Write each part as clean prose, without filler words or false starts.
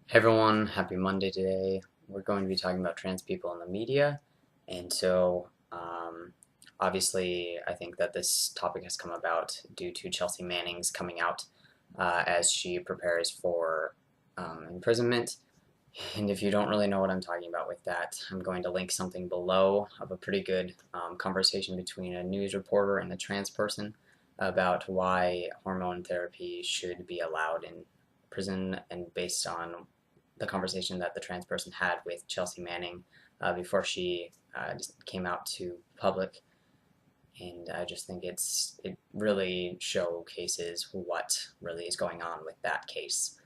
Hey everyone, happy Monday today. We're going to be talking about trans people in the media. And so, obviously, I think that this topic has come about due to Chelsea Manning's coming out as she prepares for imprisonment. And if you don't really know what I'm talking about with that, I'm going to link something below of a pretty good conversation between a news reporter and a trans person about why hormone therapy should be allowed in prison, and based on the conversation that the trans person had with Chelsea Manning before she just came out to public. And I just think it really showcases what really is going on with that case.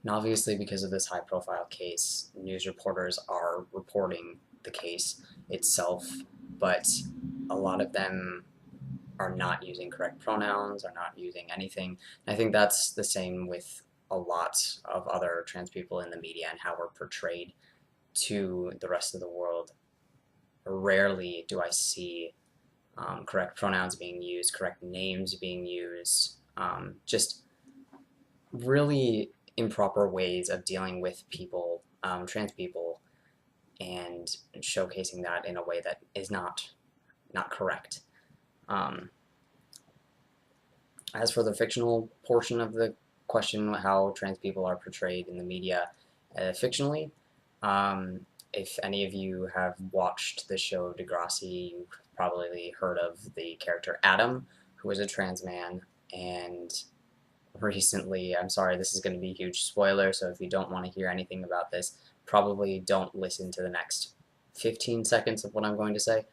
And obviously, because of this high profile case, news reporters are reporting the case itself, but a lot of them are not using correct pronouns, are not using anything. And I think that's the same with a lot of other trans people in the media and how we're portrayed to the rest of the world. Rarely do I see correct pronouns being used, correct names being used, just really improper ways of dealing with people, trans people, and showcasing that in a way that is not correct. Um, as for the fictional portion of the question, how trans people are portrayed in the media fictionally, um, if any of you have watched the show Degrassi, you've probably heard of the character Adam, who is a trans man. And recently, I'm sorry, this is going to be a huge spoiler, so if you don't want to hear anything about this, probably don't listen to the next 15 seconds of what I'm going to say,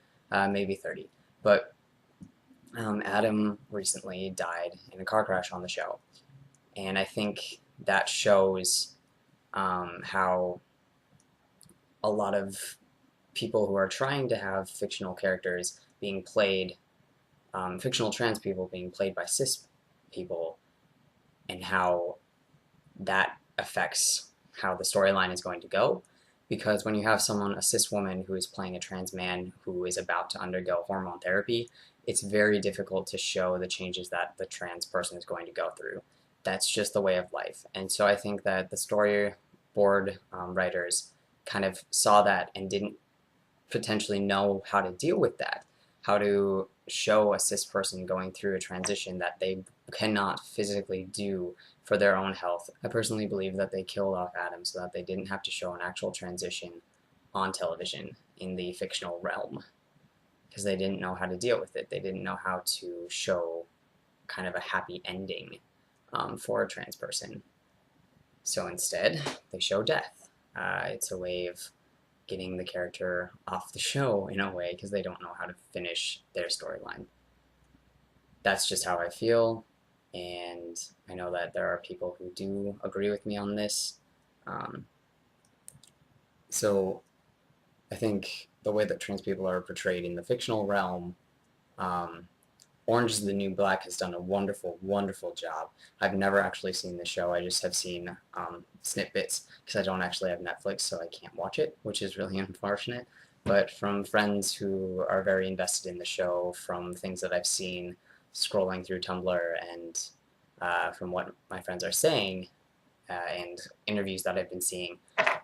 maybe 30. But Adam recently died in a car crash on the show, and I think that shows how a lot of people who are trying to have fictional characters being played, fictional trans people being played by cis people, and how that affects how the storyline is going to go. Because when you have someone, a cis woman, who is playing a trans man who is about to undergo hormone therapy, it's very difficult to show the changes that the trans person is going to go through. That's just the way of life. And so I think that the storyboard writers kind of saw that and didn't potentially know how to deal with that, how to show a cis person going through a transition that they cannot physically do for their own health. I personally believe that they killed off Adam so that they didn't have to show an actual transition on television in the fictional realm, because they didn't know how to deal with it. They didn't know how to show kind of a happy ending for a trans person. So instead, they show death. It's a way of getting the character off the show in a way, because they don't know how to finish their storyline. That's just how I feel, and I know that there are people who do agree with me on this. Um, so I think the way that trans people are portrayed in the fictional realm, um, Orange is the New Black has done a wonderful, wonderful job. I've never actually seen the show. I just have seen snippets because I don't actually have Netflix, so I can't watch it, which is really unfortunate. But from friends who are very invested in the show, from things that I've seen scrolling through Tumblr, and from what my friends are saying, and interviews that I've been seeing,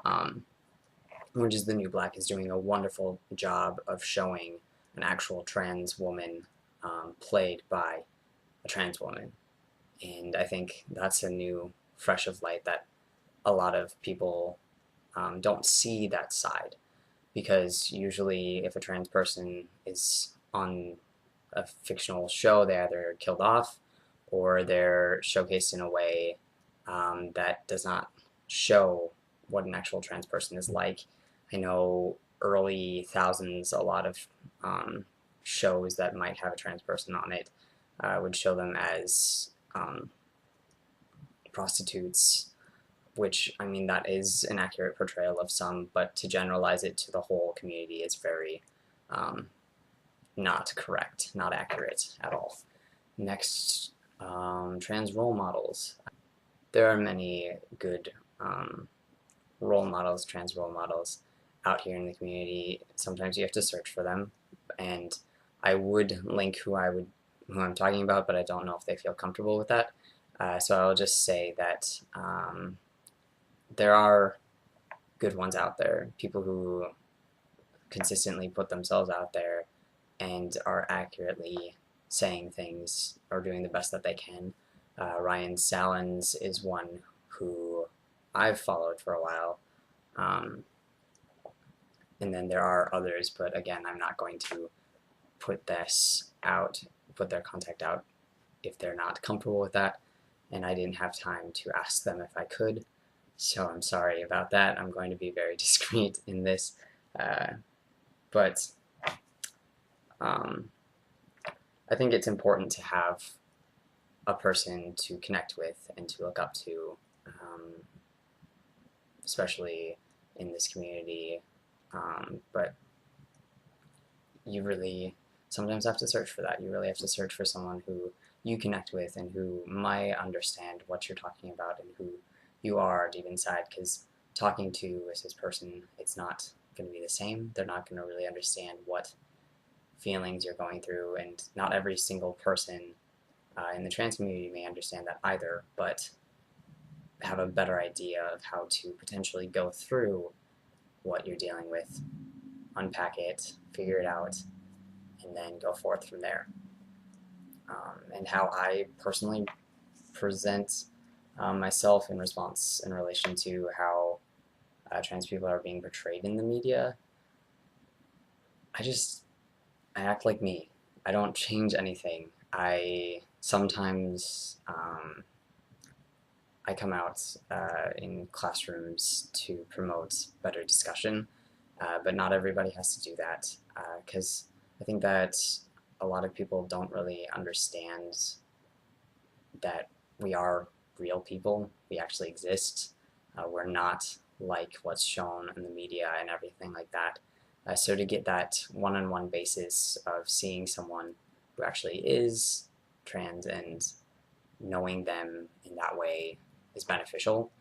um, Orange is the New Black is doing a wonderful job of showing an actual trans woman played by a trans woman. And I think that's a new fresh of light that a lot of people don't see that side, because usually if a trans person is on a fictional show, they either killed off or they're showcased in a way that does not show what an actual trans person is like. I know early thousands, a lot of shows that might have a trans person on it would show them as prostitutes, which, I mean, that is an accurate portrayal of some, but to generalize it to the whole community is very um, not correct, not accurate at all. Next, trans role models. There are many good role models, trans role models out here in the community. Sometimes you have to search for them, and I would link who I'm talking about, but I don't know if they feel comfortable with that. So I'll just say that there are good ones out there, people who consistently put themselves out there and are accurately saying things or doing the best that they can. Ryan Salins is one who I've followed for a while. Um, and then there are others, but again, I'm not going to put this out, put their contact out if they're not comfortable with that. And I didn't have time to ask them if I could. So I'm sorry about that. I'm going to be very discreet in this. But I think it's important to have a person to connect with and to look up to, especially in this community. But you really sometimes have to search for that. You really have to search for someone who you connect with and who might understand what you're talking about and who you are deep inside, because talking to this person, it's not going to be the same. They're not going to really understand what feelings you're going through, and not every single person in the trans community may understand that either, but have a better idea of how to potentially go through what you're dealing with, unpack it, figure it out, and then go forth from there. And how I personally present myself in response in relation to how trans people are being portrayed in the media, I act like me. I don't change anything. I sometimes I come out in classrooms to promote better discussion, but not everybody has to do that, because I think that a lot of people don't really understand that we are real people. We actually exist. We're not like what's shown in the media and everything like that. So to get that one-on-one basis of seeing someone who actually is trans and knowing them in that way is beneficial.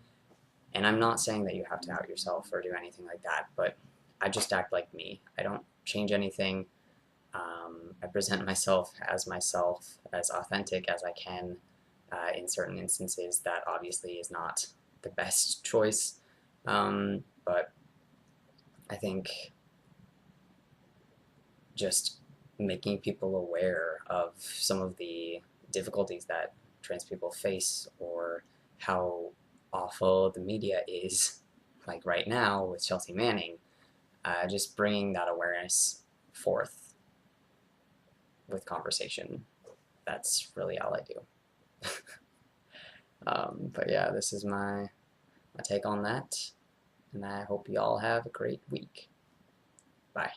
And I'm not saying that you have to out yourself or do anything like that, but I just act like me. I don't change anything. I present myself, as authentic as I can. In certain instances, that obviously is not the best choice, but I think just making people aware of some of the difficulties that trans people face, or how awful the media is, like right now with Chelsea Manning, just bringing that awareness forth with conversation. That's really all I do. But yeah, this is my take on that, and I hope you all have a great week. Bye.